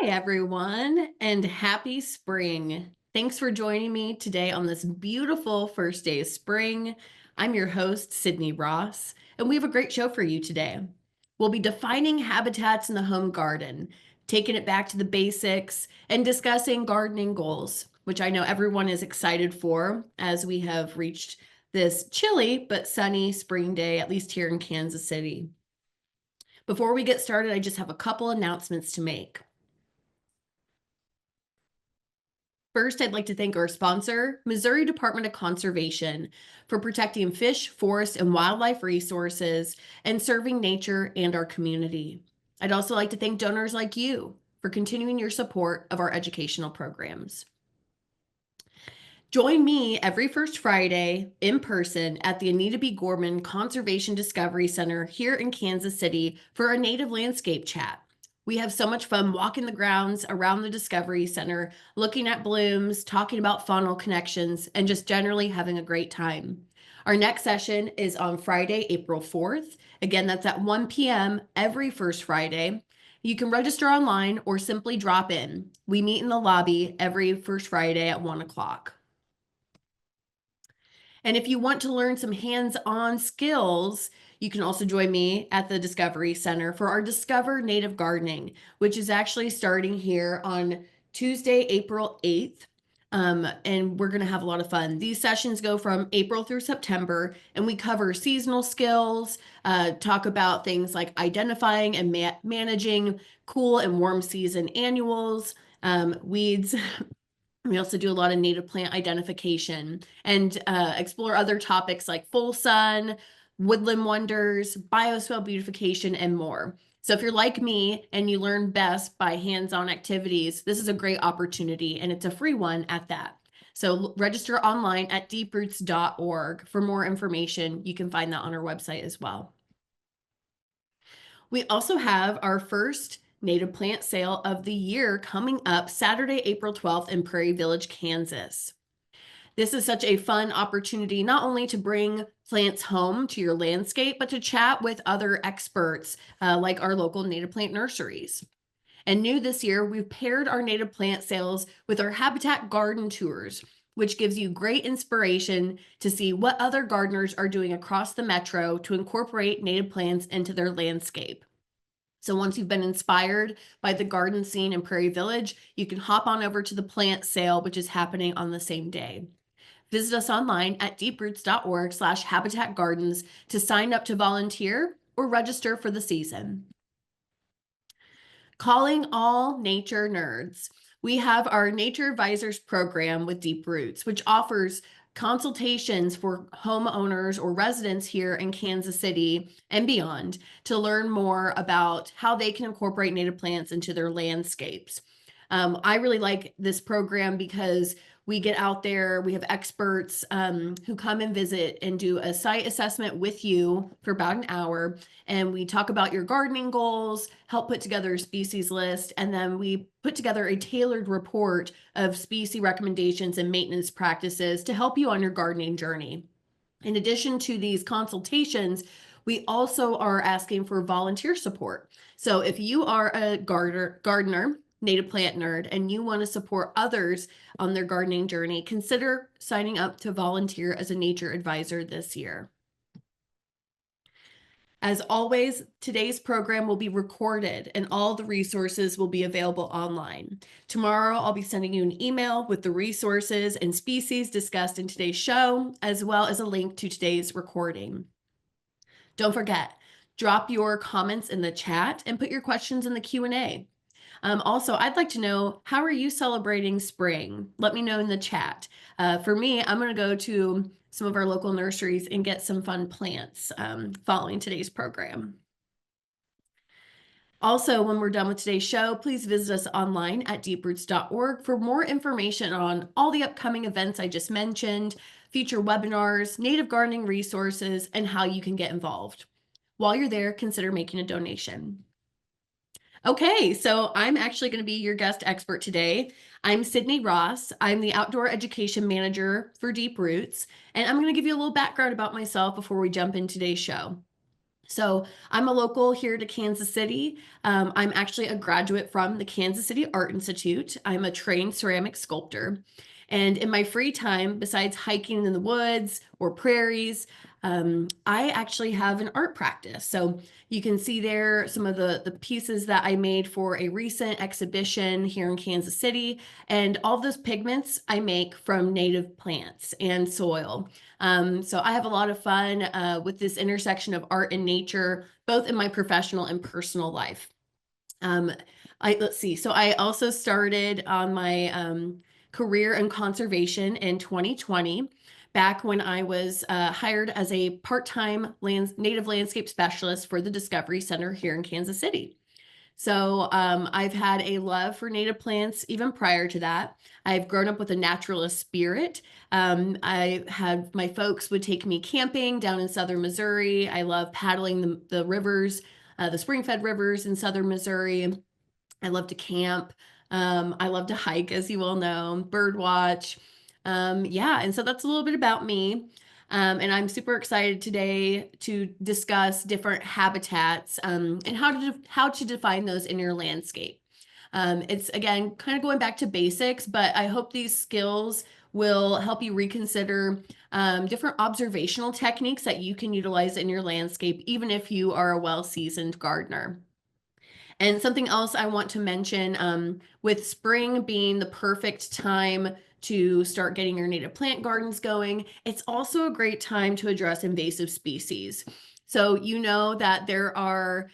Hi, everyone, and happy spring. Thanks for joining me today on this beautiful first day of spring. I'm your host, Cydney Ross, and we have a great show for you today. We'll be defining habitats in the home garden, taking it back to the basics, and discussing gardening goals, which I know everyone is excited for as we have reached this chilly but sunny spring day, at least here in Kansas City. Before we get started, I just have a couple announcements to make. First, I'd like to thank our sponsor, Missouri Department of Conservation, for protecting fish, forest, and wildlife resources and serving nature and our community. I'd also like to thank donors like you for continuing your support of our educational programs. Join me every first Friday in person at the Anita B. Gorman Conservation Discovery Center here in Kansas City for a native landscape chat. We have so much fun walking the grounds around the Discovery Center, looking at blooms, talking about faunal connections, and just generally having a great time. Our next session is on Friday, April 4th. Again, that's at 1 p.m. every first Friday. You can register online or simply drop in. We meet in the lobby every first Friday at 1 o'clock. And if you want to learn some hands-on skills, you can also join me at the Discovery Center for our Discover Native Gardening, which is actually starting here on Tuesday, April 8th. And we're going to have a lot of fun. These sessions go from April through September, and we cover seasonal skills, talk about things like identifying and managing cool and warm season annuals, weeds, we also do a lot of native plant identification and explore other topics like full sun, woodland wonders, biosphere beautification, and more. So if you're like me and you learn best by hands-on activities, this is a great opportunity, and it's a free one at that. So register online at deeproots.org for more information. You can find that on our website as well. We also have our first native plant sale of the year coming up Saturday, April 12th in Prairie Village, Kansas. This is such a fun opportunity, not only to bring plants home to your landscape, but to chat with other experts like our local native plant nurseries. And new this year, we've paired our native plant sales with our habitat garden tours, which gives you great inspiration to see what other gardeners are doing across the metro to incorporate native plants into their landscape. So once you've been inspired by the garden scene in Prairie Village, you can hop on over to the plant sale, which is happening on the same day. Visit us online at deeproots.org/habitat gardens to sign up to volunteer or register for the season. Calling all nature nerds. We have our Nature Advisors program with Deep Roots, which offers consultations for homeowners or residents here in Kansas City and beyond to learn more about how they can incorporate native plants into their landscapes. I really like this program because we get out there, we have experts who come and visit and do a site assessment with you for about an hour. And we talk about your gardening goals, help put together a species list, and then we put together a tailored report of species recommendations and maintenance practices to help you on your gardening journey. In addition to these consultations, we also are asking for volunteer support. So if you are a gardener, native plant nerd, and you want to support others on their gardening journey, consider signing up to volunteer as a nature advisor this year. As always, today's program will be recorded and all the resources will be available online. Tomorrow, I'll be sending you an email with the resources and species discussed in today's show, as well as a link to today's recording. Don't forget, drop your comments in the chat and put your questions in the Q&A. Also, I'd like to know, how are you celebrating spring? Let me know in the chat. For me, I'm going to go to some of our local nurseries and get some fun plants following today's program. Also, when we're done with today's show, please visit us online at deeproots.org for more information on all the upcoming events I just mentioned, future webinars, native gardening resources, and how you can get involved. While you're there, consider making a donation. Okay, so I'm actually going to be your guest expert today. I'm Cydney Ross. I'm the Outdoor Education Manager for Deep Roots, and I'm going to give you a little background about myself before we jump into today's show. So I'm a local here to Kansas City. I'm actually a graduate from the Kansas City Art Institute. I'm a trained ceramic sculptor. And in my free time, besides hiking in the woods or prairies, I actually have an art practice. So you can see there some of the pieces that I made for a recent exhibition here in Kansas City. And all of those pigments I make from native plants and soil. So I have a lot of fun with this intersection of art and nature, both in my professional and personal life. Um, let's see. So I also started on my career in conservation in 2020, back when I was hired as a part-time native landscape specialist for the Discovery Center here in Kansas City. So I've had a love for native plants even prior to that. I've grown up with a naturalist spirit. I had my folks would take me camping down in southern Missouri. I love paddling the rivers, the spring-fed rivers in southern Missouri. I love to camp. I love to hike, as you all know, bird watch. Yeah, and so that's a little bit about me. And I'm super excited today to discuss different habitats and how to define those in your landscape. It's again kind of going back to basics, but I hope these skills will help you reconsider different observational techniques that you can utilize in your landscape, even if you are a well-seasoned gardener. And something else I want to mention, with spring being the perfect time to start getting your native plant gardens going, it's also a great time to address invasive species. So you know that there are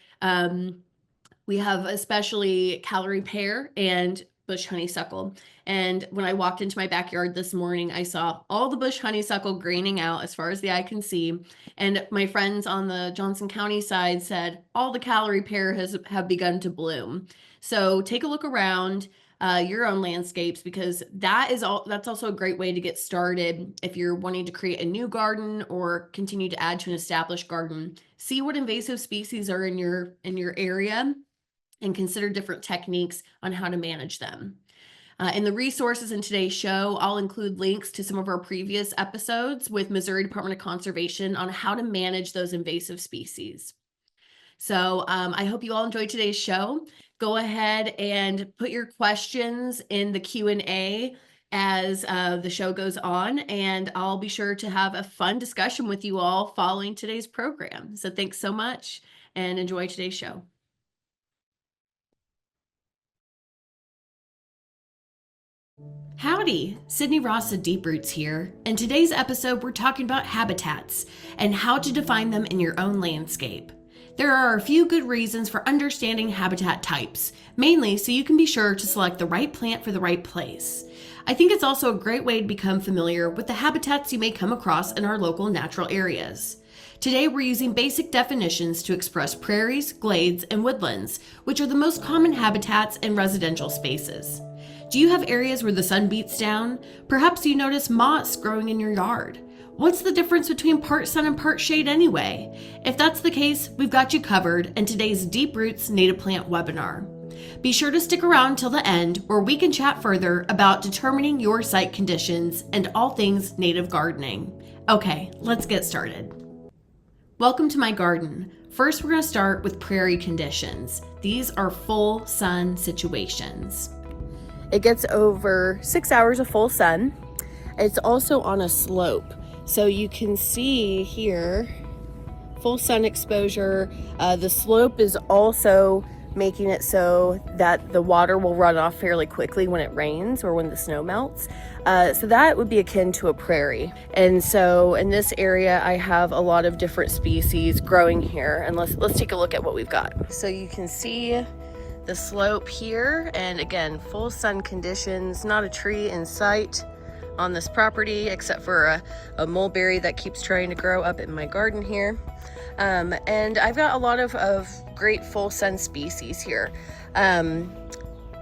we have especially Callery pear and bush honeysuckle. And when I walked into my backyard this morning, I saw all the bush honeysuckle greening out as far as the eye can see. And my friends on the Johnson County side said all the Callery pear have begun to bloom. So take a look around your own landscapes, because that's also a great way to get started if you're wanting to create a new garden or continue to add to an established garden. See what invasive species are in your area and consider different techniques on how to manage them. In the resources in today's show, I'll include links to some of our previous episodes with Missouri Department of Conservation on how to manage those invasive species. So I hope you all enjoyed today's show. Go ahead and put your questions in the Q&A as the show goes on, and I'll be sure to have a fun discussion with you all following today's program. So thanks so much and enjoy today's show. Howdy, Cydney Ross of Deep Roots here. In today's episode, we're talking about habitats and how to define them in your own landscape. There are a few good reasons for understanding habitat types, mainly so you can be sure to select the right plant for the right place. I think it's also a great way to become familiar with the habitats you may come across in our local natural areas. Today, we're using basic definitions to express prairies, glades, and woodlands, which are the most common habitats in residential spaces. Do you have areas where the sun beats down? Perhaps you notice moss growing in your yard. What's the difference between part sun and part shade anyway? If that's the case, we've got you covered in today's Deep Roots Native Plant webinar. Be sure to stick around till the end, where we can chat further about determining your site conditions and all things native gardening. Okay, let's get started. Welcome to my garden. First, we're going to start with prairie conditions. These are full sun situations. It gets over 6 hours of full sun. It's also on a slope. So you can see here, full sun exposure. The slope is also making it so that the water will run off fairly quickly when it rains or when the snow melts. So that would be akin to a prairie. And so in this area, I have a lot of different species growing here. And let's take a look at what we've got. So you can see the slope here, and again, full sun conditions, not a tree in sight on this property except for a mulberry that keeps trying to grow up in my garden here. And I've got a lot of great full sun species here.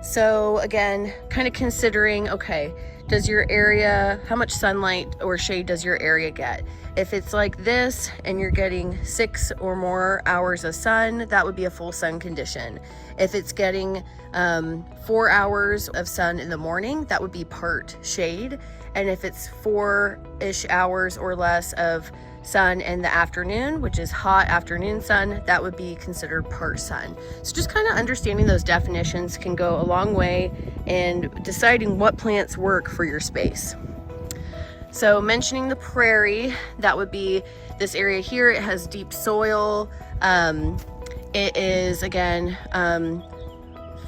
So again, kind of considering, okay, does your area, how much sunlight or shade does your area get? If it's like this and you're getting 6 or more hours of sun, that would be a full sun condition. If it's getting 4 hours of sun in the morning, that would be part shade. And if it's 4-ish hours or less of sun in the afternoon, which is hot afternoon sun, that would be considered part sun. So just kind of understanding those definitions can go a long way in deciding what plants work for your space. So mentioning the prairie, that would be this area here. It has deep soil. It is, again,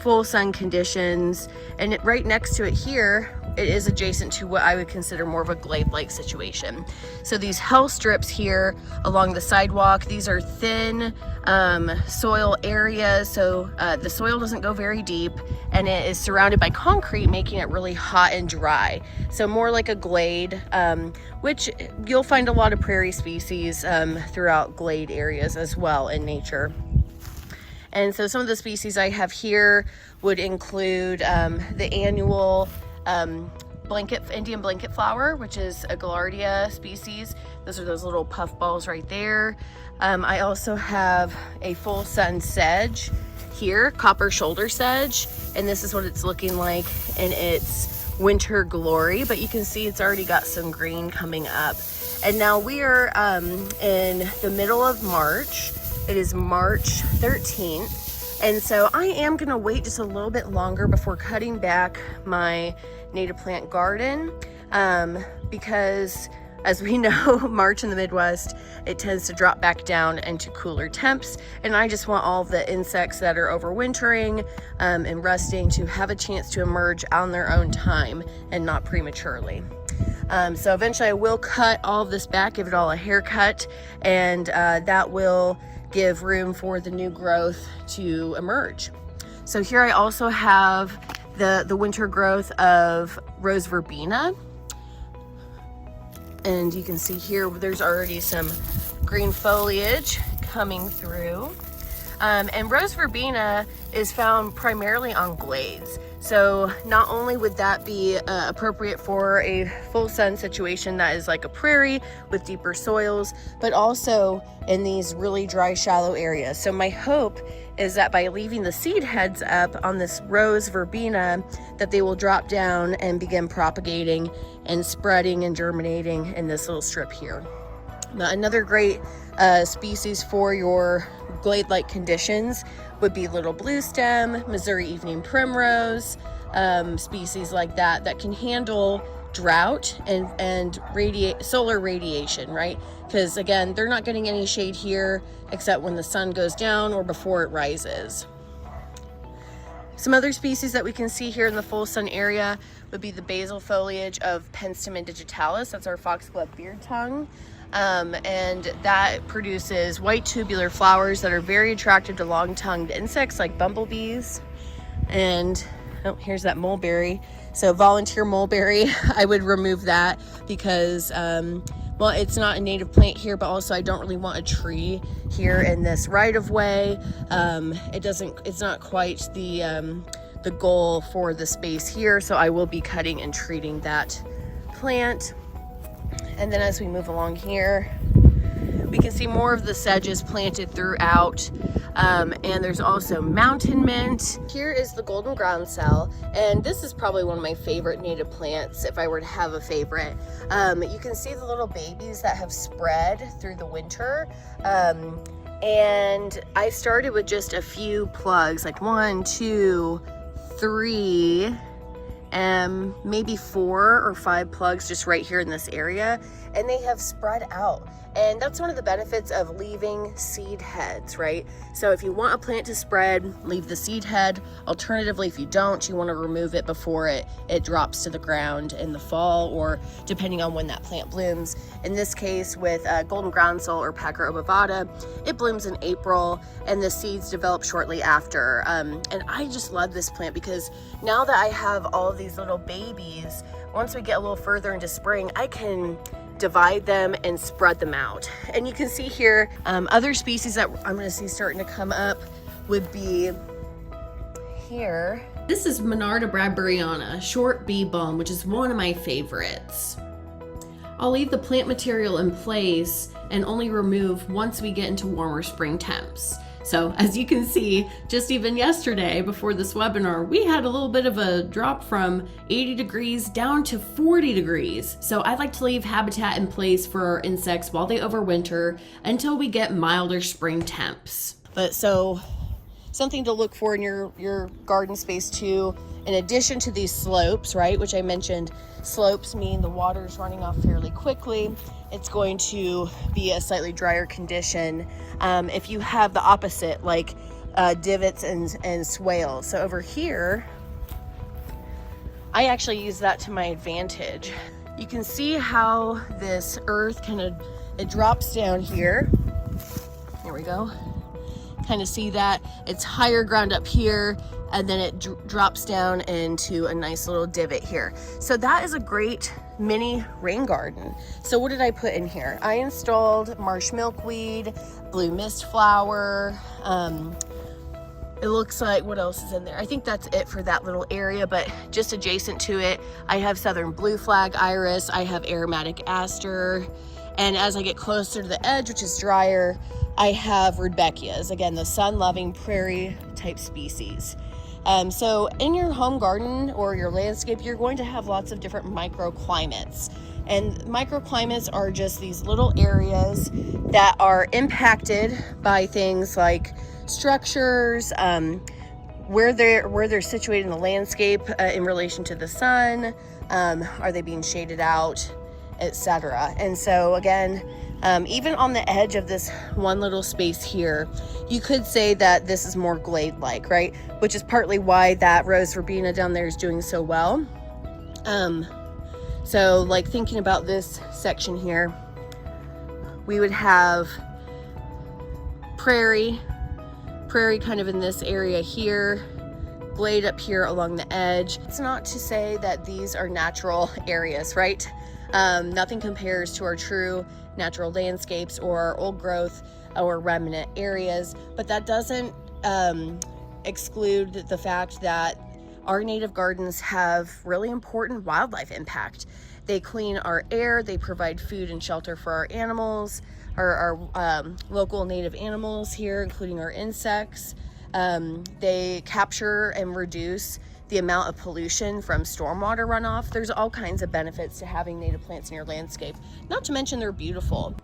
full sun conditions, and right next to it here, it is adjacent to what I would consider more of a glade-like situation. So these hell strips here along the sidewalk, these are thin soil areas, so the soil doesn't go very deep, and it is surrounded by concrete, making it really hot and dry. So more like a glade, which you'll find a lot of prairie species throughout glade areas as well in nature. And so some of the species I have here would include the annual Indian blanket flower, which is a Gaillardia species. Those are those little puff balls right there. I also have a full sun sedge here, copper shoulder sedge, and this is what it's looking like in its winter glory, but you can see it's already got some green coming up. And now we are in the middle of March. It is March 13th. And so I am gonna wait just a little bit longer before cutting back my native plant garden because, as we know, March in the Midwest, it tends to drop back down into cooler temps. And I just want all the insects that are overwintering and resting to have a chance to emerge on their own time and not prematurely. So eventually I will cut all of this back, give it all a haircut, and that will give room for the new growth to emerge. So here I also have the winter growth of rose verbena. And you can see here, there's already some green foliage coming through. And rose verbena is found primarily on glades. So not only would that be appropriate for a full sun situation that is like a prairie with deeper soils, but also in these really dry, shallow areas. So my hope is that by leaving the seed heads up on this rose verbena, that they will drop down and begin propagating and spreading and germinating in this little strip here. Now, another great species for your glade-like conditions would be little blue stem, Missouri evening primrose, species like that can handle drought and solar radiation, right? Because again, they're not getting any shade here except when the sun goes down or before it rises. Some other species that we can see here in the full sun area would be the basal foliage of Penstemon digitalis. That's our foxglove beard tongue. And that produces white tubular flowers that are very attractive to long-tongued insects like bumblebees. And oh, here's that mulberry. So volunteer mulberry, I would remove that because, well, it's not a native plant here, but also I don't really want a tree here in this right-of-way. It's not quite the goal for the space here, so I will be cutting and treating that plant. And then as we move along here, we can see more of the sedges planted throughout. And there's also mountain mint. Here is the golden groundsel, and this is probably one of my favorite native plants if I were to have a favorite. You can see the little babies that have spread through the winter. And I started with just a few plugs, like 1, 2, 3, maybe 4 or 5 plugs just right here in this area, and they have spread out. And that's one of the benefits of leaving seed heads, right? So if you want a plant to spread, leave the seed head. Alternatively, if you don't, you want to remove it before it drops to the ground in the fall, or depending on when that plant blooms. In this case, with golden groundsel or Packer obovata, it blooms in April and the seeds develop shortly after. And I just love this plant because now that I have all of these little babies, once we get a little further into spring, I can divide them and spread them out. And you can see here, other species that I'm going to see starting to come up would be here. This is Monarda bradburyana, short bee balm, which is one of my favorites. I'll leave the plant material in place and only remove once we get into warmer spring temps. So as you can see, just even yesterday before this webinar, we had a little bit of a drop from 80 degrees down to 40 degrees. So I like to leave habitat in place for our insects while they overwinter until we get milder spring temps. But so something to look for in your garden space too, in addition to these slopes, right, which I mentioned, slopes mean the water's running off fairly quickly. It's going to be a slightly drier condition. If you have the opposite, like divots and swales. So over here, I actually use that to my advantage. You can see how this earth it drops down here. There we go. Kind of see that it's higher ground up here, and then it drops down into a nice little divot here. So that is a great mini rain garden. So what did I put in here? I installed marsh milkweed, blue mist flower. It looks like, what else is in there? I think that's it for that little area, but just adjacent to it, I have southern blue flag iris, I have aromatic aster, and as I get closer to the edge, which is drier, I have rudbeckias, again, the sun-loving prairie type species. So in your home garden or your landscape, you're going to have lots of different microclimates. And microclimates are just these little areas that are impacted by things like structures, where they're situated in the landscape in relation to the sun, are they being shaded out, etc. And so again, even on the edge of this one little space here, you could say that this is more glade-like, right? Which is partly why that rose verbena down there is doing so well. So like thinking about this section here, we would have prairie kind of in this area here, glade up here along the edge. It's not to say that these are natural areas, right? Nothing compares to our true natural landscapes or our old growth or remnant areas, but that doesn't exclude the fact that our native gardens have really important wildlife impact. They clean our air, they provide food and shelter for our animals, our local native animals here, including our insects. They capture and reduce the amount of pollution from stormwater runoff. There's all kinds of benefits to having native plants in your landscape, not to mention they're beautiful.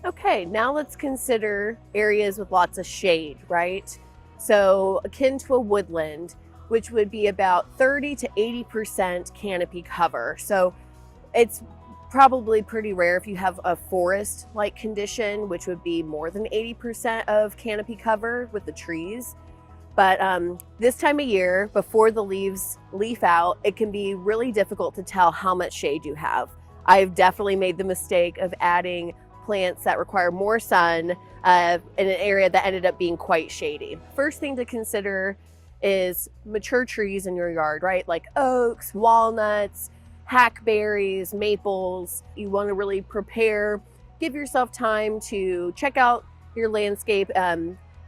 Okay, now let's consider areas with lots of shade, right? So akin to a woodland, which would be about 30 to 80% canopy cover. So it's probably pretty rare if you have a forest-like condition, which would be more than 80% of canopy cover with the trees. But this time of year, before the leaves leaf out, it can be really difficult to tell how much shade you have. I've definitely made the mistake of adding plants that require more sun in an area that ended up being quite shady. First thing to consider is mature trees in your yard, right? Like oaks, walnuts, hackberries, maples. You want to really prepare, give yourself time to check out your landscape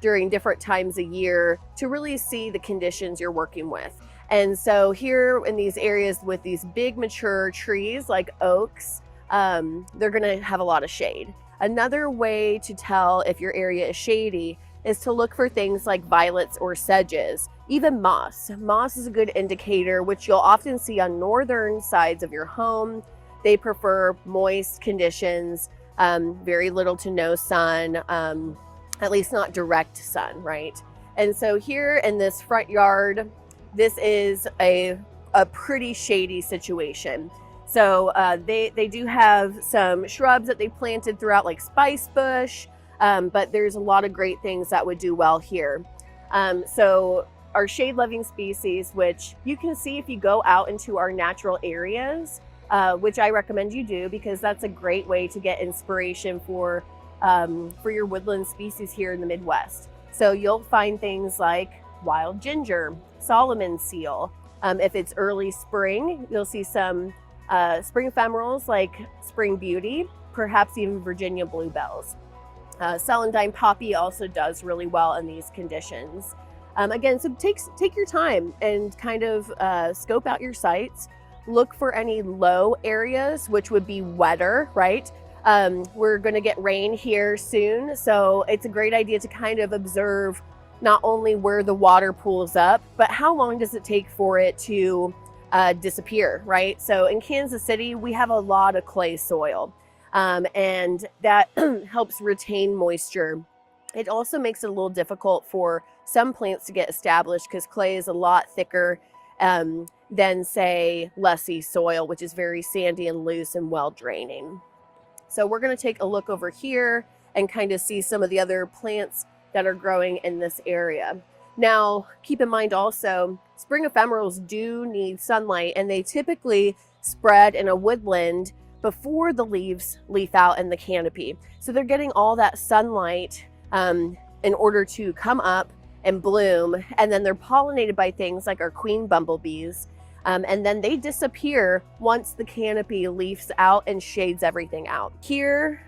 during different times of year to really see the conditions you're working with. And so here in these areas with these big mature trees like oaks, they're gonna have a lot of shade. Another way to tell if your area is shady is to look for things like violets or sedges, even moss. Moss is a good indicator, which you'll often see on northern sides of your home. They prefer moist conditions, very little to no sun, at least not direct sun, right? And so here in this front yard, this is a pretty shady situation. So they do have some shrubs that they planted throughout, like spice bush, but there's a lot of great things that would do well here. So our shade-loving species, which you can see if you go out into our natural areas, which I recommend you do because that's a great way to get inspiration for your woodland species here in the Midwest. So you'll find things like wild ginger, Solomon seal. If it's early spring, you'll see some spring ephemerals like spring beauty, perhaps even Virginia bluebells. Celandine poppy also does really well in these conditions. Again, so take your time and kind of scope out your sites. Look for any low areas, which would be wetter, right? We're going to get rain here soon, so it's a great idea to kind of observe not only where the water pools up, but how long does it take for it to disappear, right? So in Kansas City, we have a lot of clay soil, and that helps retain moisture. It also makes it a little difficult for some plants to get established because clay is a lot thicker than, say, lessee soil, which is very sandy and loose and well draining. So we're going to take a look over here and kind of see some of the other plants that are growing in this area. Now, keep in mind also, spring ephemerals do need sunlight, and they typically spread in a woodland before the leaves leaf out in the canopy. So they're getting all that sunlight in order to come up and bloom, and then they're pollinated by things like our queen bumblebees, and then they disappear once the canopy leaves out and shades everything out. Here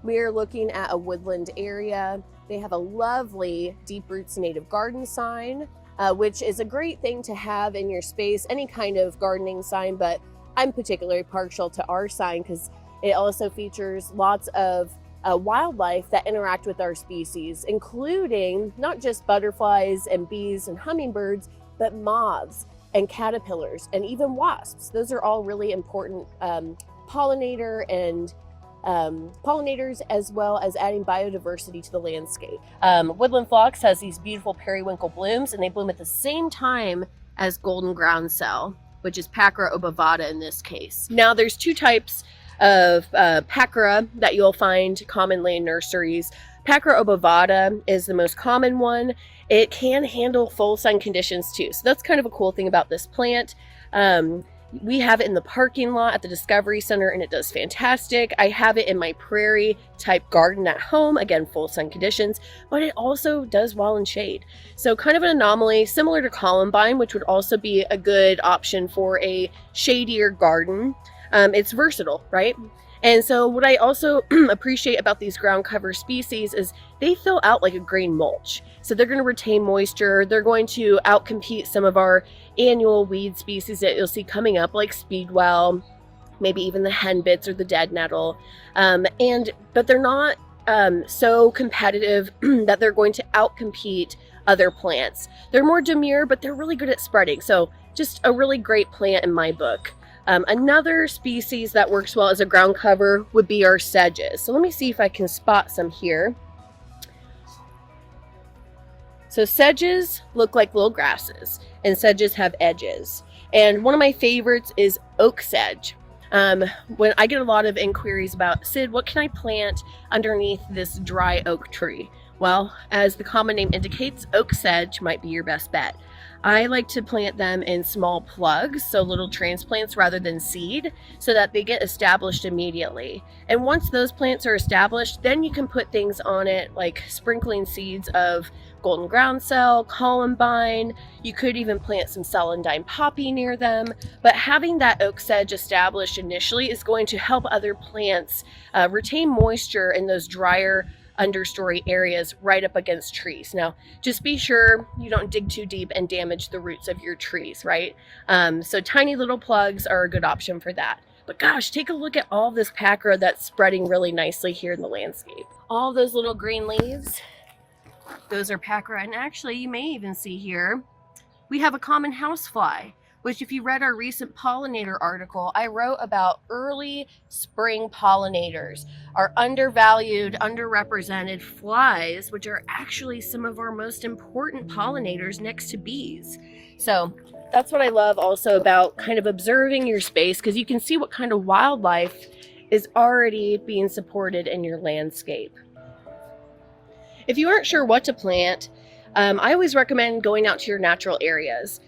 we are looking at a woodland area. They have a lovely Deep Roots Native Garden sign, which is a great thing to have in your space, any kind of gardening sign, but I'm particularly partial to our sign because it also features lots of wildlife that interact with our species, including not just butterflies and bees and hummingbirds, but moths and caterpillars and even wasps. Those are all really important pollinators, as well as adding biodiversity to the landscape. Woodland phlox has these beautiful periwinkle blooms, and they bloom at the same time as golden groundsel, which is Pacra obovata in this case. Now there's two types of Pacra that you'll find commonly in nurseries. Pacra obovata is the most common one. It can handle full sun conditions too, so that's kind of a cool thing about this plant. We have it in the parking lot at the Discovery Center, and it does fantastic. I have it in my prairie type garden at home, again, full sun conditions, but it also does well in shade. So kind of an anomaly, similar to columbine, which would also be a good option for a shadier garden. It's versatile, right? And so what I also appreciate about these ground cover species is they fill out like a green mulch. So they're going to retain moisture. They're going to outcompete some of our annual weed species that you'll see coming up, like speedwell, maybe even the henbits or the dead nettle. But they're not so competitive that they're going to outcompete other plants. They're more demure, but they're really good at spreading. So just a really great plant in my book. Another species that works well as a ground cover would be our sedges. So let me see if I can spot some here. So sedges look like little grasses, and sedges have edges. And one of my favorites is oak sedge. When I get a lot of inquiries about, Cyd, what can I plant underneath this dry oak tree? Well, as the common name indicates, oak sedge might be your best bet. I like to plant them in small plugs, so little transplants rather than seed, so that they get established immediately. And once those plants are established, then you can put things on it like sprinkling seeds of golden groundsel, columbine. You could even plant some celandine poppy near them. But having that oak sedge established initially is going to help other plants retain moisture in those drier understory areas right up against trees. Now, just be sure you don't dig too deep and damage the roots of your trees, right? So tiny little plugs are a good option for that. But gosh, take a look at all this Pacra that's spreading really nicely here in the landscape. All those little green leaves, those are Pacra. And actually, you may even see here, we have a common housefly, which if you read our recent pollinator article, I wrote about early spring pollinators, our undervalued, underrepresented flies, which are actually some of our most important pollinators next to bees. So that's what I love also about kind of observing your space, because you can see what kind of wildlife is already being supported in your landscape. If you aren't sure what to plant, I always recommend going out to your natural areas.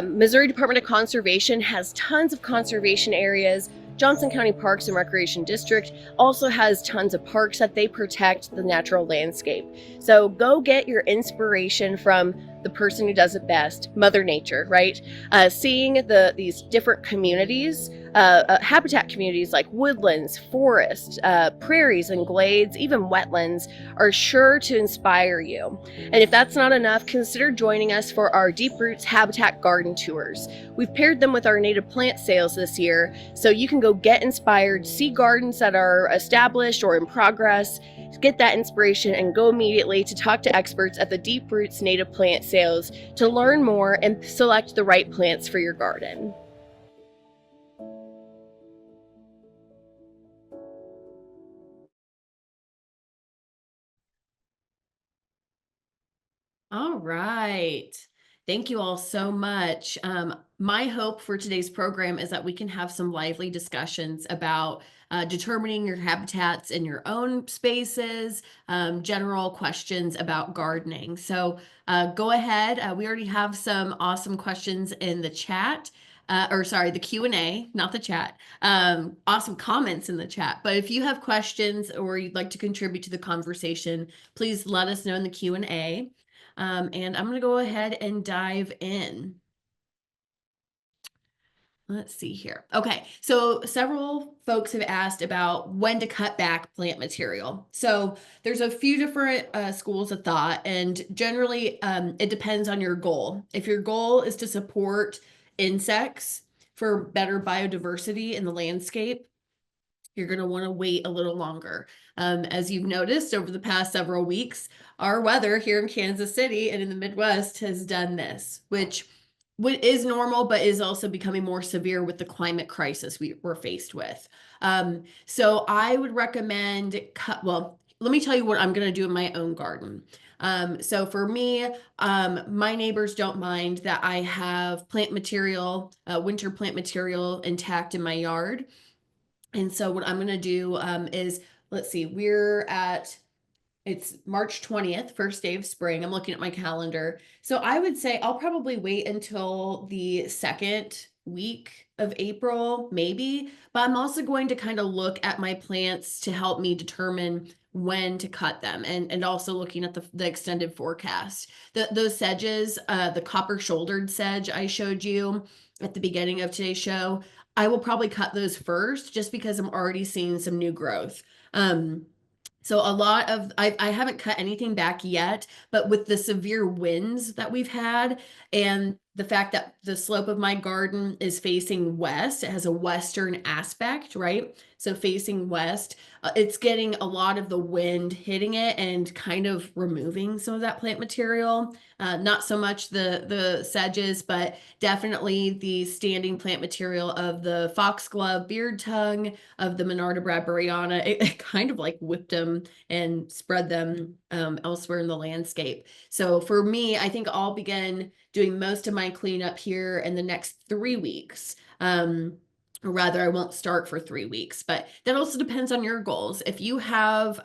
Missouri Department of Conservation has tons of conservation areas. Johnson County Parks and Recreation District also has tons of parks that they protect the natural landscape. So go get your inspiration from the person who does it best, Mother Nature, right? Seeing these different communities, habitat communities like woodlands, forests, prairies and glades, even wetlands, are sure to inspire you. And if that's not enough, consider joining us for our Deep Roots Habitat Garden Tours. We've paired them with our native plant sales this year, so you can go get inspired, see gardens that are established or in progress, get that inspiration, and go immediately to talk to experts at the Deep Roots native plant sales to learn more and select the right plants for your garden. All right. Thank you all so much. My hope for today's program is that we can have some lively discussions about determining your habitats in your own spaces, general questions about gardening. So go ahead. We already have some awesome questions in the chat. Or sorry, the Q&A, not the chat. Awesome comments in the chat. But if you have questions or you'd like to contribute to the conversation, please let us know in the Q&A. And I'm going to go ahead and dive in. Let's see here. Okay, so several folks have asked about when to cut back plant material. So there's a few different schools of thought, and generally it depends on your goal. If your goal is to support insects for better biodiversity in the landscape, you're going to want to wait a little longer. As you've noticed over the past several weeks, our weather here in Kansas City and in the Midwest has done this, which is normal, but is also becoming more severe with the climate crisis we're faced with. So I would recommend well, let me tell you what I'm going to do in my own garden. So for me, my neighbors don't mind that I have plant material, winter plant material intact in my yard. And so what I'm going to do is, let's see, it's March 20th, first day of spring. I'm looking at my calendar. So I would say I'll probably wait until the second week of April, maybe. But I'm also going to kind of look at my plants to help me determine when to cut them, and also looking at the extended forecast. Those sedges, the copper shouldered sedge I showed you at the beginning of today's show, I will probably cut those first just because I'm already seeing some new growth. So a lot of I haven't cut anything back yet, but with the severe winds that we've had and the fact that the slope of my garden is facing west, it has a western aspect, right? So facing west, it's getting a lot of the wind hitting it and kind of removing some of that plant material. Not so much the sedges, but definitely the standing plant material of the foxglove beard tongue, of the Monarda bradburyana. It kind of like whipped them and spread them elsewhere in the landscape. So for me, I think I'll begin doing most of my cleanup here in the next 3 weeks. Or rather, I won't start for 3 weeks, but that also depends on your goals. If you have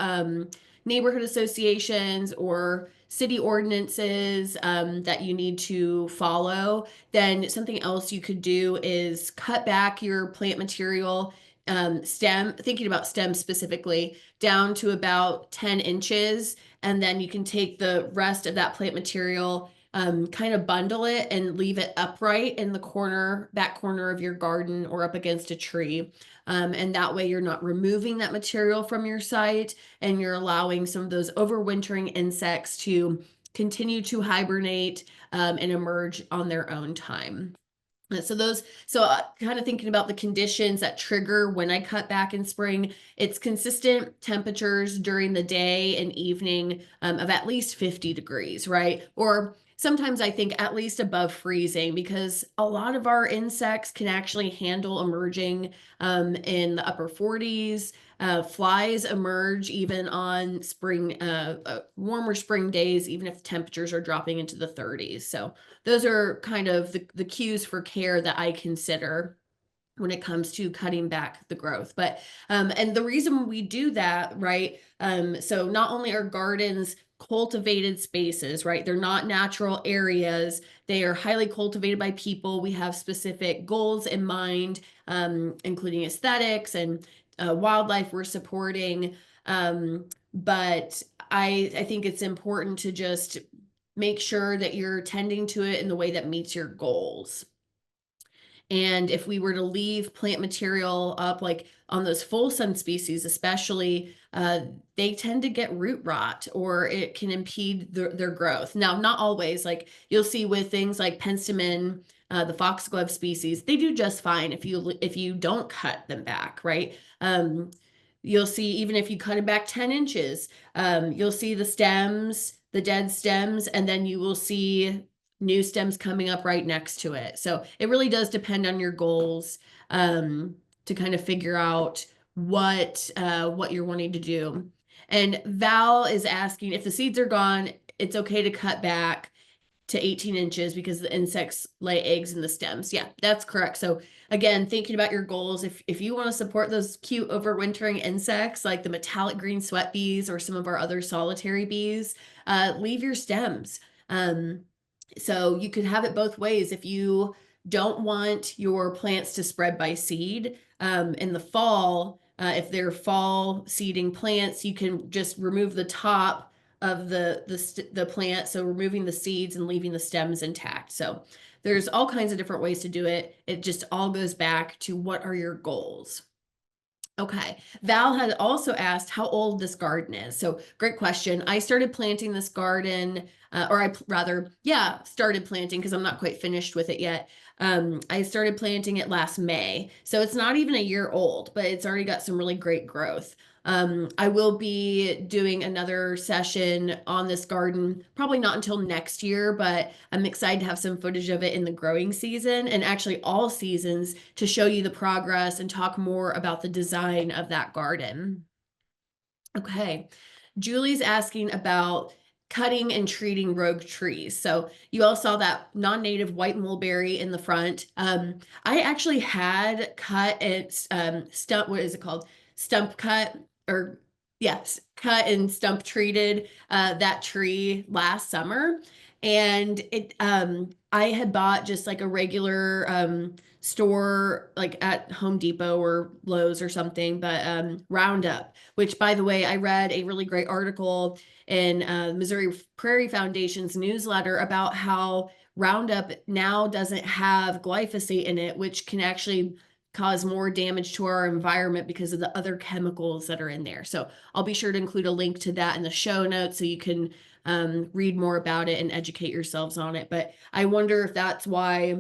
neighborhood associations or city ordinances that you need to follow, then something else you could do is cut back your plant material thinking about stem specifically, down to about 10 inches. And then you can take the rest of that plant material, kind of bundle it and leave it upright in the back corner of your garden or up against a tree. And that way you're not removing that material from your site, and you're allowing some of those overwintering insects to continue to hibernate and emerge on their own time. So kind of thinking about the conditions that trigger when I cut back in spring, it's consistent temperatures during the day and evening of at least 50 degrees, right? Or sometimes I think at least above freezing, because a lot of our insects can actually handle emerging in the upper 40s. Flies emerge even on warmer spring days, even if temperatures are dropping into the 30s. So those are kind of the cues for care that I consider when it comes to cutting back the growth. But and the reason we do that, right? So not only are gardens cultivated spaces, right? They're not natural areas. They are highly cultivated by people. We have specific goals in mind, including aesthetics and wildlife we're supporting. But I think it's important to just make sure that you're tending to it in the way that meets your goals. And if we were to leave plant material up, like on those full sun species, especially, they tend to get root rot or it can impede their growth. Now, not always. Like you'll see with things like penstemon, the foxglove species, they do just fine if you don't cut them back, right? You'll see even if you cut it back 10 inches, you'll see the stems, the dead stems, and then you will see new stems coming up right next to it. So it really does depend on your goals, to kind of figure out what you're wanting to do. And Val is asking if the seeds are gone, it's okay to cut back to 18 inches because the insects lay eggs in the stems. Yeah, that's correct. So again, thinking about your goals, if you want to support those cute overwintering insects like the metallic green sweat bees or some of our other solitary bees, leave your stems. So you could have it both ways. If you don't want your plants to spread by seed, in the fall, if they're fall seeding plants, you can just remove the top of the plant, so removing the seeds and leaving the stems intact. So there's all kinds of different ways to do it. It just all goes back to what are your goals. Okay. Val had also asked how old this garden is. So great question. I started planting this garden, started planting because I'm not quite finished with it yet. I started planting it last May. So it's not even a year old, but it's already got some really great growth. I will be doing another session on this garden, probably not until next year, but I'm excited to have some footage of it in the growing season and actually all seasons to show you the progress and talk more about the design of that garden. Okay. Julie's asking about cutting and treating rogue trees. So you all saw that non-native white mulberry in the front. I actually had cut it, what is it called? Stump cut or yes, cut and stump treated that tree last summer. And I had bought just like a regular store, like at Home Depot or Lowe's or something, but Roundup, which by the way, I read a really great article in Missouri Prairie Foundation's newsletter about how Roundup now doesn't have glyphosate in it, which can actually cause more damage to our environment because of the other chemicals that are in there. So I'll be sure to include a link to that in the show notes so you can read more about it and educate yourselves on it. But I wonder if that's why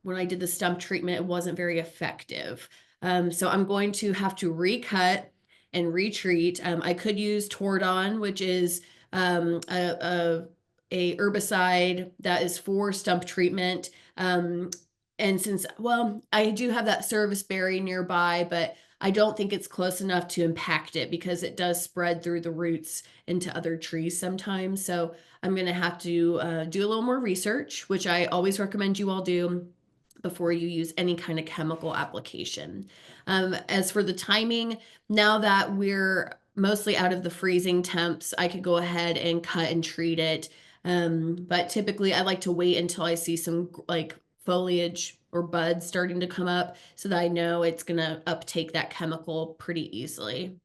when I did the stump treatment, it wasn't very effective. So I'm going to have to recut and retreat. I could use Tordon, which is a herbicide that is for stump treatment. And since, well, I do have that service berry nearby, but I don't think it's close enough to impact it because it does spread through the roots into other trees sometimes. So I'm going to have to do a little more research, which I always recommend you all do before you use any kind of chemical application. As for the timing, now that we're mostly out of the freezing temps, I could go ahead and cut and treat it. But typically I like to wait until I see some like foliage or buds starting to come up so that I know it's going to uptake that chemical pretty easily.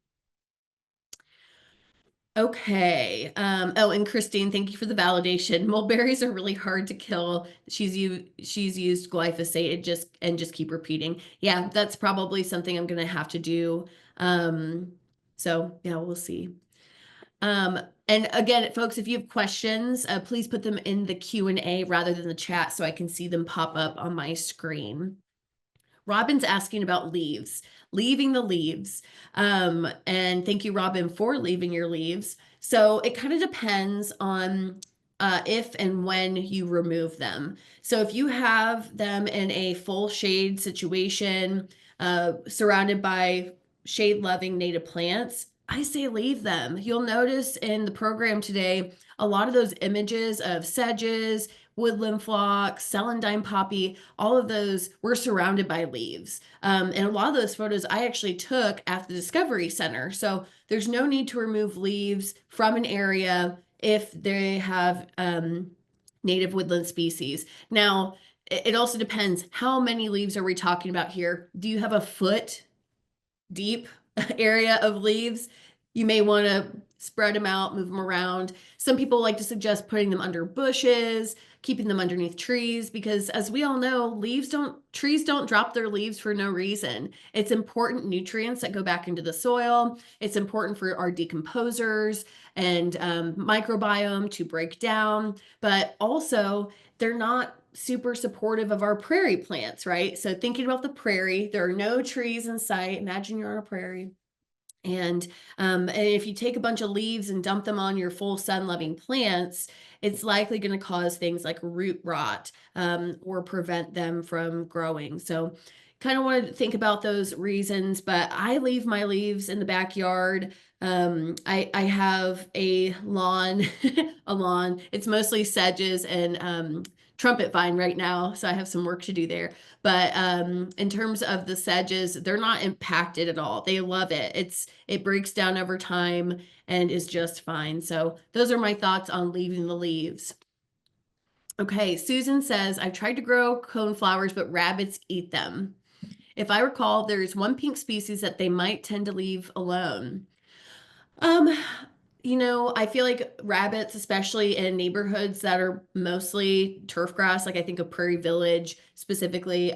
Okay. Oh, and Christine, thank you for the validation. Mulberries are really hard to kill. She's used glyphosate and just keep repeating. Yeah, that's probably something I'm gonna have to do. So yeah, we'll see. And again, folks, if you have questions, please put them in the Q&A rather than the chat so I can see them pop up on my screen. Robin's asking about leaves, leaving the leaves. And thank you, Robin, for leaving your leaves. So it kind of depends on if and when you remove them. So if you have them in a full shade situation, surrounded by shade-loving native plants, I say leave them. You'll notice in the program today, a lot of those images of sedges, woodland phlox, celandine poppy, all of those were surrounded by leaves. And a lot of those photos I actually took at the Discovery Center. So there's no need to remove leaves from an area if they have native woodland species. Now, it also depends. How many leaves are we talking about here? Do you have a foot deep area of leaves? You may want to spread them out, move them around. Some people like to suggest putting them under bushes, keeping them underneath trees, because as we all know, trees don't drop their leaves for no reason. It's important nutrients that go back into the soil. It's important for our decomposers and microbiome to break down, but also they're not super supportive of our prairie plants, right? So thinking about the prairie, there are no trees in sight. Imagine you're on a prairie. And if you take a bunch of leaves and dump them on your full sun-loving plants, it's likely going to cause things like root rot, or prevent them from growing. So kind of wanted to think about those reasons, but I leave my leaves in the backyard. I have a lawn, a lawn. It's mostly sedges and trumpet vine right now, so I have some work to do there. But in terms of the sedges, they're not impacted at all. They love it. It breaks down over time and is just fine. So those are my thoughts on leaving the leaves. Okay, Susan says, I've tried to grow coneflowers, but rabbits eat them. If I recall, there's one pink species that they might tend to leave alone. Um, I feel like rabbits, especially in neighborhoods that are mostly turf grass, like I think of Prairie Village specifically,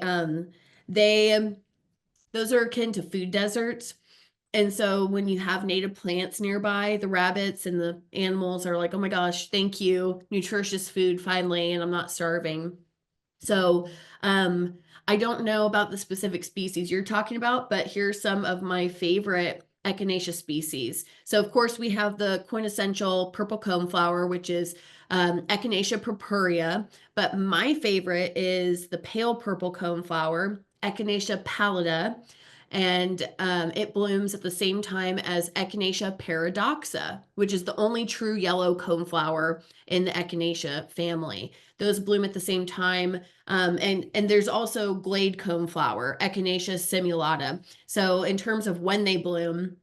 they those are akin to food deserts. And so when you have native plants nearby, the rabbits and the animals are like, oh my gosh, thank you, nutritious food finally, and I'm not starving. So, I don't know about the specific species you're talking about, but here's some of my favorite echinacea species. So, of course, we have the quintessential purple coneflower, which is Echinacea purpurea. But my favorite is the pale purple coneflower, Echinacea pallida, and it blooms at the same time as Echinacea paradoxa, which is the only true yellow coneflower in the Echinacea family. Those bloom at the same time. And there's also glade coneflower, Echinacea simulata. So in terms of when they bloom,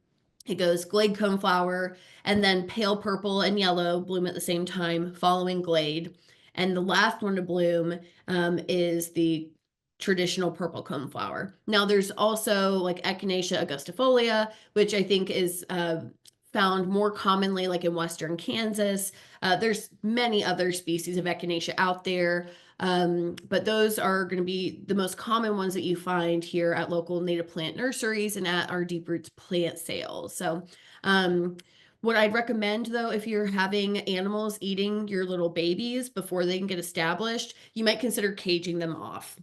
it goes glade coneflower, and then pale purple and yellow bloom at the same time, following glade. And the last one to bloom is the traditional purple coneflower. Now, there's also like Echinacea augustifolia, which I think is found more commonly like in western Kansas. There's many other species of echinacea out there, but those are going to be the most common ones that you find here at local native plant nurseries and at our Deep Roots plant sales. So what I'd recommend, though, if you're having animals eating your little babies before they can get established, you might consider caging them off,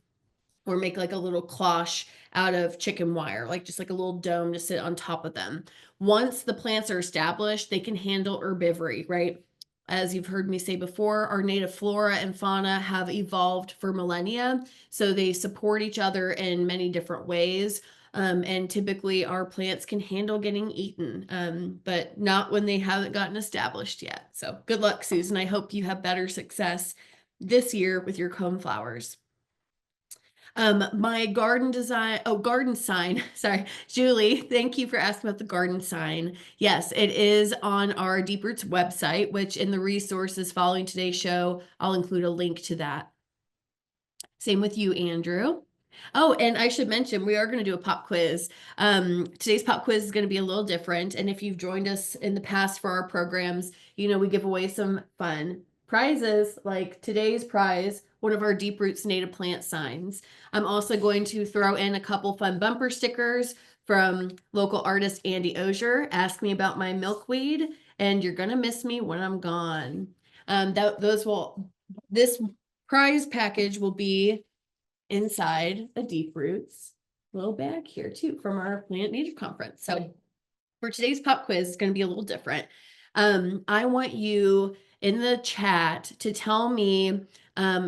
or make like a little cloche out of chicken wire, like just like a little dome to sit on top of them. Once the plants are established, they can handle herbivory, right? As you've heard me say before, our native flora and fauna have evolved for millennia, so they support each other in many different ways. And typically our plants can handle getting eaten, but not when they haven't gotten established yet. So good luck, Susan. I hope you have better success this year with your coneflowers. My garden sign. Sorry, Julie, thank you for asking about the garden sign. Yes, it is on our Deep Roots website, which in the resources following today's show, I'll include a link to that. Same with you, Andrew. Oh, and I should mention, we are going to do a pop quiz. Today's pop quiz is going to be a little different. And if you've joined us in the past for our programs, we give away some fun prizes, like today's prize, one of our Deep Roots native plant signs. I'm also going to throw in a couple fun bumper stickers from local artist Andy Osier. Ask me about my milkweed, and you're going to miss me when I'm gone. This prize package will be inside a Deep Roots little bag here too from our Plant Nature Conference. So for today's pop quiz, it's going to be a little different. I want you in the chat to tell me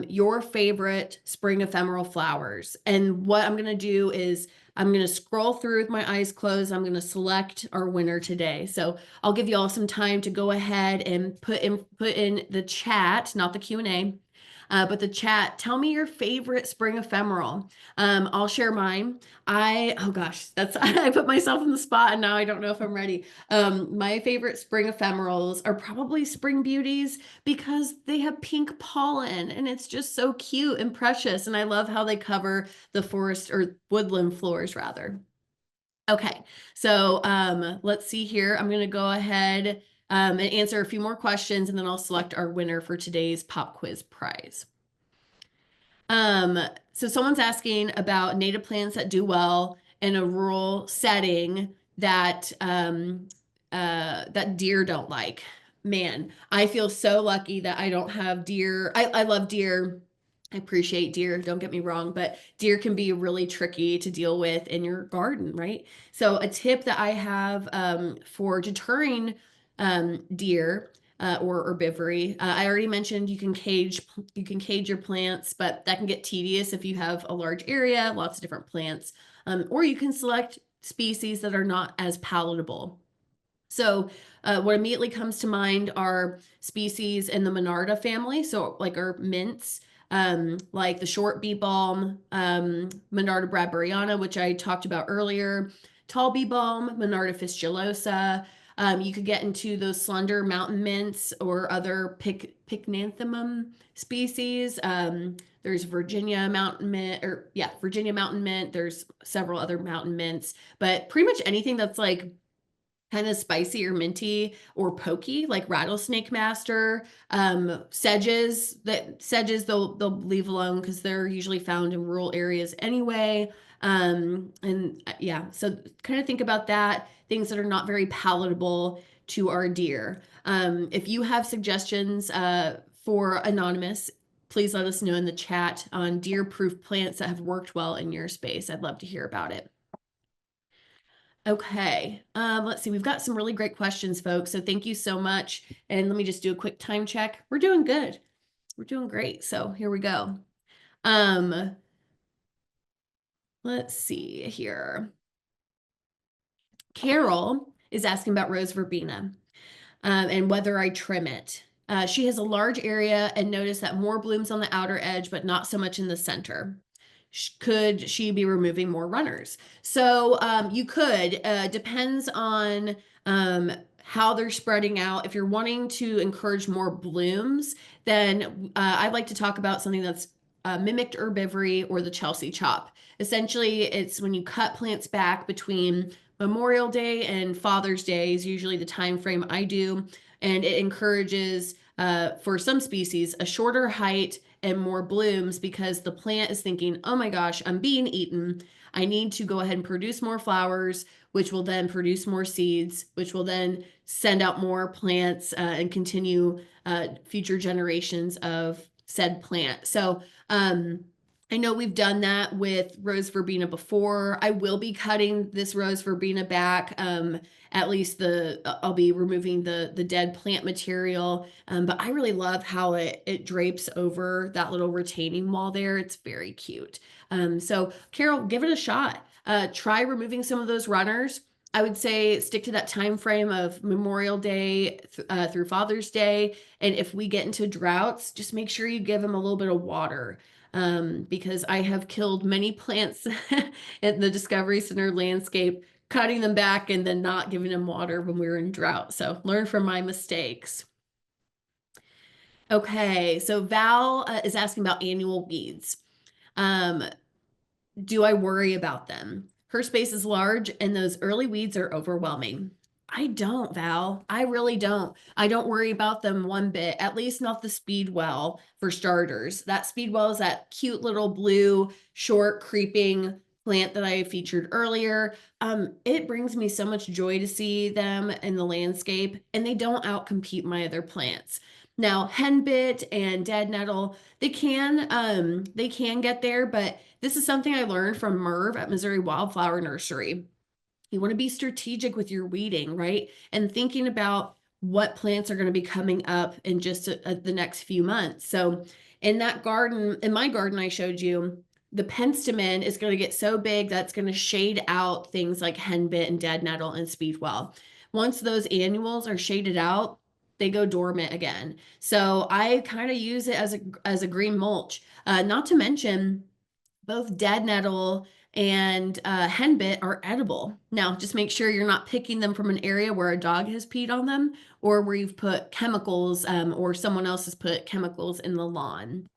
your favorite spring ephemeral flowers. And what I'm going to do is I'm going to scroll through with my eyes closed. I'm going to select our winner today. So I'll give you all some time to go ahead and put in the chat, not the Q&A, but the chat. Tell me your favorite spring ephemeral. I'll share mine. Oh gosh, that's I put myself in the spot and now I don't know if I'm ready. My favorite spring ephemerals are probably spring beauties because they have pink pollen and it's just so cute and precious. And I love how they cover the forest or woodland floors rather. Okay, so let's see here. I'm going to go ahead and answer a few more questions, and then I'll select our winner for today's pop quiz prize. So someone's asking about native plants that do well in a rural setting that that deer don't like. Man, I feel so lucky that I don't have deer. I love deer. I appreciate deer, don't get me wrong, but deer can be really tricky to deal with in your garden, right? So a tip that I have for deterring deer or herbivory. I already mentioned you can cage your plants, but that can get tedious if you have a large area, lots of different plants, or you can select species that are not as palatable. So, what immediately comes to mind are species in the Monarda family. So, like our mints, like the short bee balm, Monarda bradburyana, which I talked about earlier, tall bee balm, Monarda fistulosa. You could get into those slender mountain mints or other pycnanthemum species. There's Virginia mountain mint, or yeah, Virginia mountain mint. There's several other mountain mints, but pretty much anything that's like kind of spicy or minty or pokey, like rattlesnake master, sedges they'll leave alone because they're usually found in rural areas anyway. And yeah, so kind of think about that, things that are not very palatable to our deer. If you have suggestions for anonymous, please let us know in the chat on deer proof plants that have worked well in your space. I'd love to hear about it. Okay, let's see. We've got some really great questions, folks. So thank you so much. And let me just do a quick time check. We're doing good. We're doing great. So here we go. Um, let's see here. Carol is asking about rose verbena and whether I trim it. She has a large area and noticed that more blooms on the outer edge, but not so much in the center. Could she be removing more runners? So you could, depends on how they're spreading out. If you're wanting to encourage more blooms, then I'd like to talk about something that's mimicked herbivory or the Chelsea chop. Essentially, it's when you cut plants back between Memorial Day and Father's Day is usually the time frame I do, and it encourages for some species a shorter height and more blooms because the plant is thinking, oh my gosh, I'm being eaten. I need to go ahead and produce more flowers, which will then produce more seeds, which will then send out more plants and continue future generations of said plant. So I know we've done that with rose verbena before. I will be cutting this rose verbena back. At least I'll be removing the dead plant material. But I really love how it drapes over that little retaining wall there. It's very cute. So Carol, give it a shot. Try removing some of those runners. I would say stick to that time frame of Memorial Day through Father's Day. And if we get into droughts, just make sure you give them a little bit of water. Because I have killed many plants in the Discovery Center landscape, cutting them back and then not giving them water when we were in drought. So learn from my mistakes. Okay, so Val is asking about annual weeds. Do I worry about them? Her space is large and those early weeds are overwhelming. I don't, Val. I really don't. I don't worry about them one bit, at least not the speedwell for starters. That speedwell is that cute little blue, short, creeping plant that I featured earlier. It brings me so much joy to see them in the landscape, and they don't outcompete my other plants. Now, henbit and dead nettle, they can get there, but this is something I learned from Merv at Missouri Wildflower Nursery. You want to be strategic with your weeding, right? And thinking about what plants are going to be coming up in just the next few months. So in that garden, in my garden I showed you, the penstemon is going to get so big that's going to shade out things like henbit and dead nettle and speedwell. Once those annuals are shaded out, they go dormant again. So I kind of use it as a green mulch. Not to mention both dead nettle and henbit are edible. Now, just make sure you're not picking them from an area where a dog has peed on them or where you've put chemicals or someone else has put chemicals in the lawn.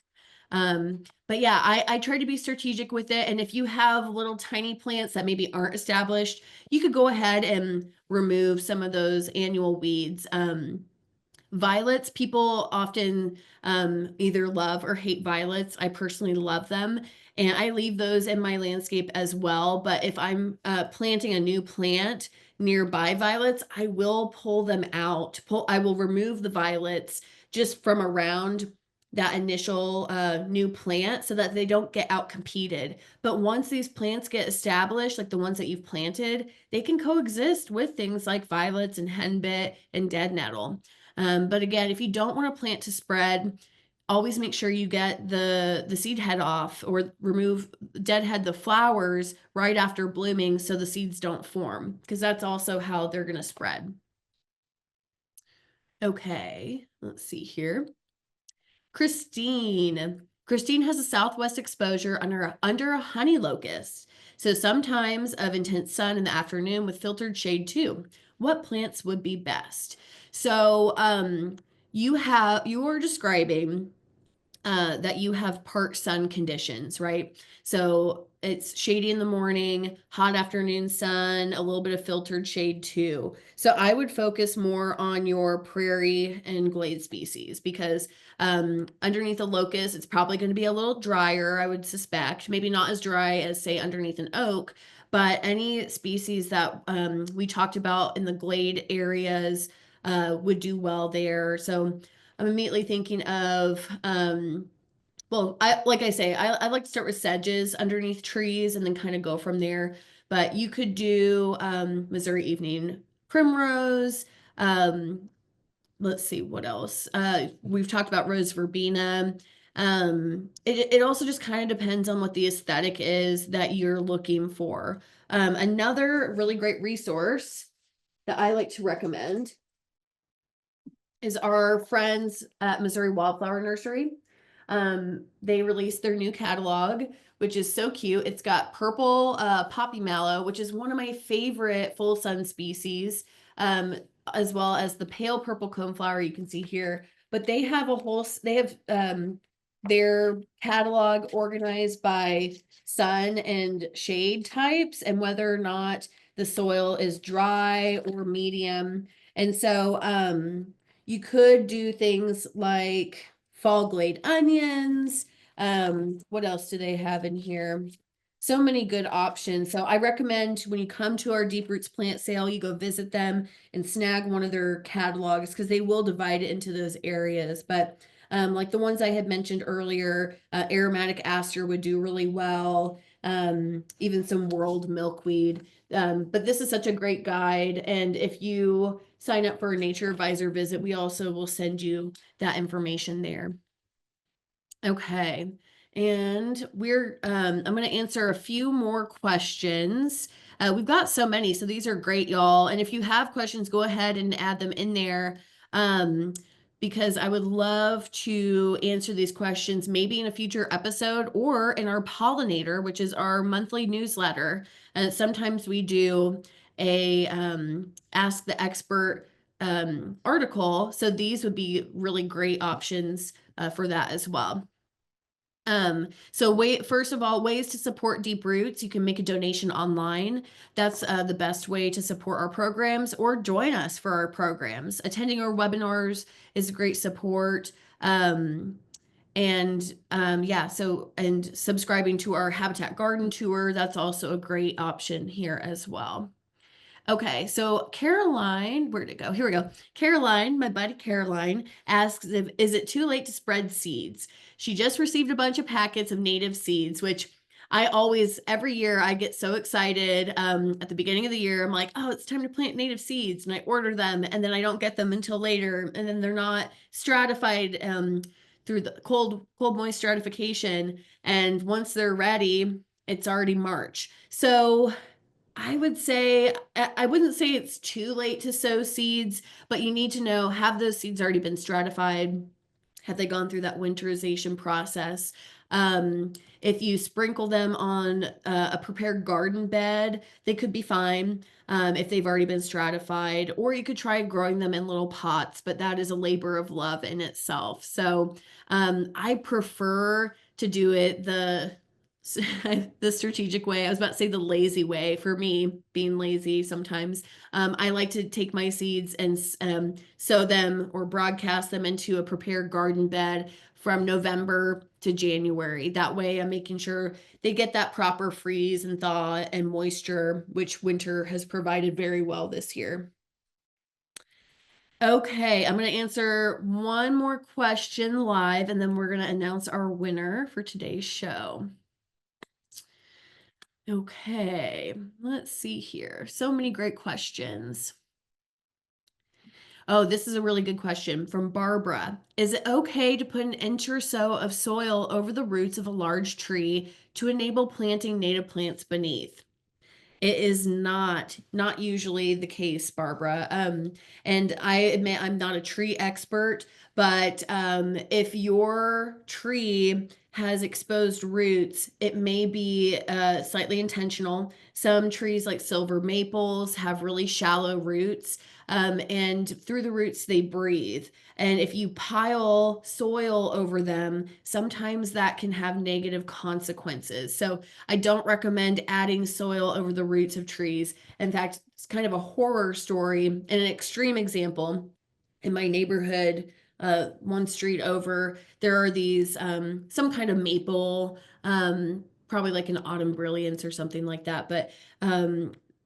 But yeah, I try to be strategic with it. And if you have little tiny plants that maybe aren't established, you could go ahead and remove some of those annual weeds. Violets, people often either love or hate violets. I personally love them, and I leave those in my landscape as well. But if I'm planting a new plant nearby violets, I will pull them out. I will remove the violets just from around that initial new plant so that they don't get out competed. But once these plants get established, like the ones that you've planted, they can coexist with things like violets and henbit and dead nettle. But again, if you don't want to plant to spread, always make sure you get the seed head off or remove deadhead the flowers right after blooming so the seeds don't form, because that's also how they're going to spread. Okay, let's see here. Christine. Christine has a southwest exposure under a honey locust. So sometimes of intense sun in the afternoon with filtered shade too. What plants would be best? So you're describing that you have part sun conditions, right? So it's shady in the morning, hot afternoon sun, a little bit of filtered shade too. So I would focus more on your prairie and glade species because underneath a locust, it's probably going to be a little drier, I would suspect. Maybe not as dry as, say, underneath an oak, but any species that we talked about in the glade areas would do well there. So I'm immediately thinking of well, I like I say, I like to start with sedges underneath trees and then kind of go from there. But you could do Missouri evening primrose. Um, let's see what else. We've talked about rose verbena. It also just kind of depends on what the aesthetic is that you're looking for. Another really great resource that I like to recommend is our friends at Missouri Wildflower Nursery. They released their new catalog, which is so cute. It's got purple poppy mallow, which is one of my favorite full sun species, as well as the pale purple coneflower you can see here. But they have they have their catalog organized by sun and shade types and whether or not the soil is dry or medium. And so you could do things like fall glade onions. What else do they have in here? So many good options. So I recommend when you come to our Deep Roots plant sale, you go visit them and snag one of their catalogs because they will divide it into those areas. But like the ones I had mentioned earlier, aromatic aster would do really well. Even some world milkweed. But this is such a great guide. And if you sign up for a nature advisor visit, we also will send you that information there. Okay. And I'm going to answer a few more questions. We've got so many, so these are great, y'all. And if you have questions, go ahead and add them in there. Because I would love to answer these questions maybe in a future episode or in our pollinator, which is our monthly newsletter. And sometimes we do a Ask the Expert article. So these would be really great options for that as well. First of all, ways to support Deep Roots. You can make a donation online. That's the best way to support our programs or join us for our programs. Attending our webinars is great support. And subscribing to our Habitat Garden Tour, that's also a great option here as well. Okay, so Caroline, where'd it go? Here we go. Caroline, my buddy Caroline, asks is it too late to spread seeds? She just received a bunch of packets of native seeds, which every year I get so excited. At the beginning of the year, I'm like, oh, it's time to plant native seeds, and I order them, and then I don't get them until later, and then they're not stratified through the cold, moist stratification. And once they're ready, it's already March. So I would say, I wouldn't say it's too late to sow seeds, but you need to know, have those seeds already been stratified? Have they gone through that winterization process? Um, if you sprinkle them on a prepared garden bed, they could be fine if they've already been stratified, or you could try growing them in little pots, but that is a labor of love in itself. So I prefer to do it the strategic way. I was about to say the lazy way. For me, being lazy sometimes, I like to take my seeds and sow them or broadcast them into a prepared garden bed from November to January. That way, I'm making sure they get that proper freeze and thaw and moisture, which winter has provided very well this year. Okay, I'm going to answer one more question live, and then we're going to announce our winner for today's show. Okay, let's see here. So many great questions. Oh, this is a really good question from Barbara. Is it okay to put an inch or so of soil over the roots of a large tree to enable planting native plants beneath? It is not usually the case, Barbara. And I admit I'm not a tree expert, but if your tree has exposed roots, it may be slightly intentional. Some trees, like silver maples, have really shallow roots, and through the roots they breathe. And if you pile soil over them, sometimes that can have negative consequences. So I don't recommend adding soil over the roots of trees. In fact, it's kind of a horror story and an extreme example. In my neighborhood, one street over, there are these some kind of maple, probably like an autumn brilliance or something like that. But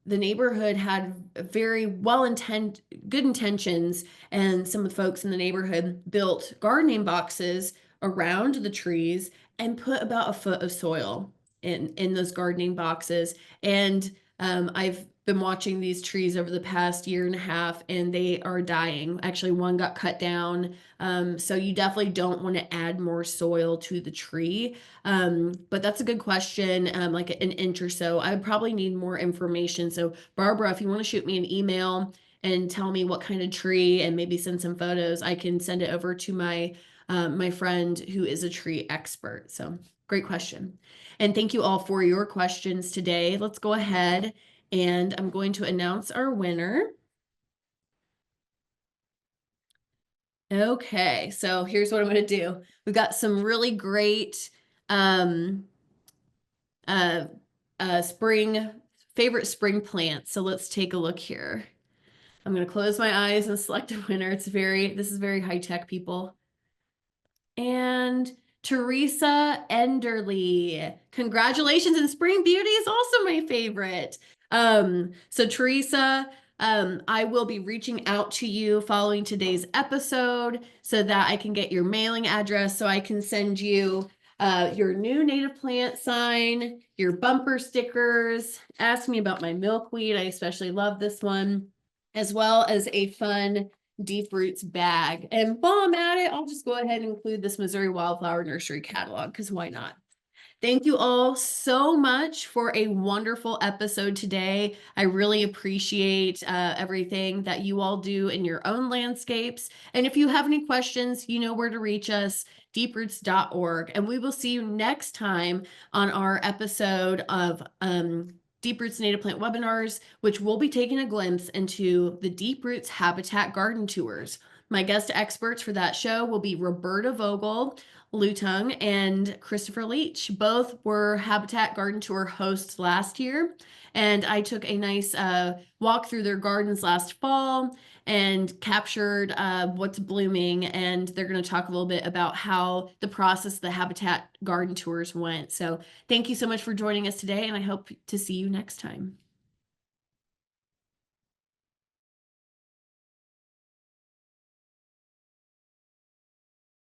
the neighborhood had very good intentions, and some of the folks in the neighborhood built gardening boxes around the trees and put about a foot of soil in those gardening boxes. And I've been watching these trees over the past year and a half, and they are dying. Actually, one got cut down. So you definitely don't want to add more soil to the tree. But that's a good question. Like an inch or so. I would probably need more information. So Barbara, if you want to shoot me an email and tell me what kind of tree and maybe send some photos, I can send it over to my friend who is a tree expert. So great question. And thank you all for your questions today. Let's go ahead and I'm going to announce our winner. Okay, so here's what I'm going to do. We've got some really great spring favorite spring plants. So let's take a look here. I'm going to close my eyes and select a winner. This is very high tech, people. And Teresa Enderly. Congratulations, and Spring Beauty is also my favorite. So Teresa, I will be reaching out to you following today's episode so that I can get your mailing address so I can send you your new native plant sign, your bumper stickers. Ask me about my milkweed. I especially love this one, as well as a fun Deep Roots bag. And while I'm at it, I'll just go ahead and include this Missouri Wildflower Nursery catalog, because why not? Thank you all so much for a wonderful episode today. I really appreciate everything that you all do in your own landscapes. And if you have any questions, you know where to reach us, deeproots.org. And we will see you next time on our episode of Deep Roots Native Plant webinars, which will be taking a glimpse into the Deep Roots Habitat Garden Tours. My guest experts for that show will be Roberta Vogel, Lutung, and Christopher Leach. Both were Habitat Garden Tour hosts last year, and I took a nice walk through their gardens last fall and captured what's blooming, and they're going to talk a little bit about how the process of the Habitat Garden Tours went. So thank you so much for joining us today, and I hope to see you next time.